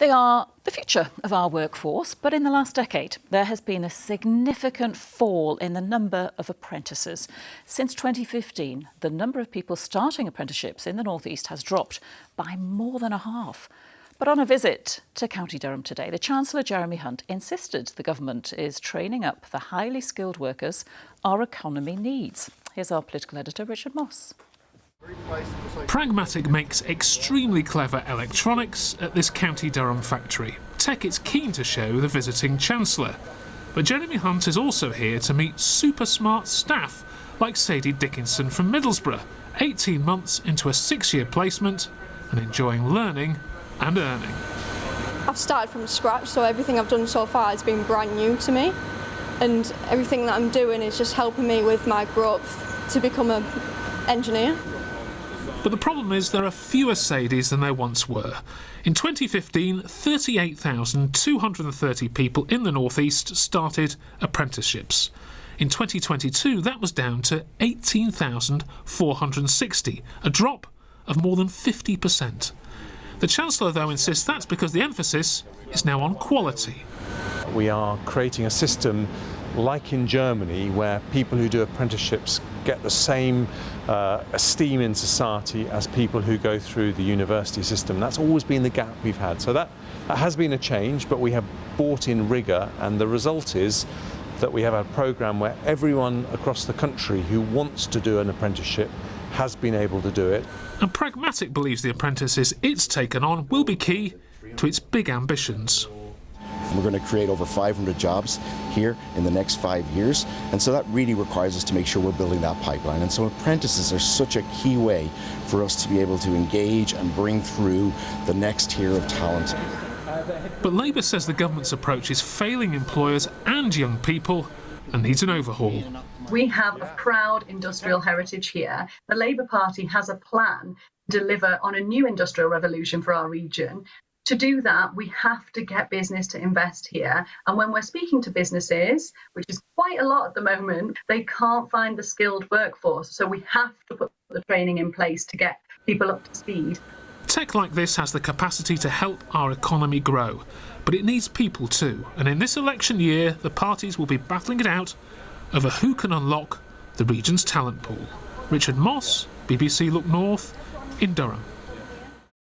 They are the future of our workforce, but in the last decade, there has been a significant fall in the number of apprentices. Since 2015, the number of people starting apprenticeships in the North East has dropped by more than a half. But on a visit to County Durham today, the Chancellor, Jeremy Hunt, insisted the government is training up the highly skilled workers our economy needs. Here's our political editor, Richard Moss. Pragmatic makes extremely clever electronics at this County Durham factory. Tech it's keen to show the visiting Chancellor. But Jeremy Hunt is also here to meet super smart staff like Sadie Dickinson from Middlesbrough, 18 months into a 6-year placement and enjoying learning and earning. I've started from scratch, so everything I've done so far has been brand new to me, and everything that I'm doing is just helping me with my growth to become an engineer. But the problem is there are fewer Sadies than there once were. In 2015, 38,230 people in the North East started apprenticeships. In 2022, that was down to 18,460, a drop of more than 50%. The Chancellor, though, insists that's because the emphasis is now on quality. We are creating a system like in Germany where people who do apprenticeships get the same esteem in society as people who go through the university system. That's always been the gap we've had. So that has been a change, but we have brought in rigour, and the result is that we have a programme where everyone across the country who wants to do an apprenticeship has been able to do it. And Pragmatic believes the apprentices it's taken on will be key to its big ambitions. We're going to create over 500 jobs here in the next 5 years, and so that really requires us to make sure we're building that pipeline. And so apprentices are such a key way for us to be able to engage and bring through the next tier of talent. But Labour says the government's approach is failing employers and young people and needs an overhaul. We have a proud industrial heritage here. The Labour Party has a plan to deliver on a new industrial revolution for our region. To do that, we have to get business to invest here. And when we're speaking to businesses, which is quite a lot at the moment, they can't find the skilled workforce. So we have to put the training in place to get people up to speed. Tech like this has the capacity to help our economy grow, but it needs people too. And in this election year, the parties will be battling it out over who can unlock the region's talent pool. Richard Moss, BBC Look North, in Durham.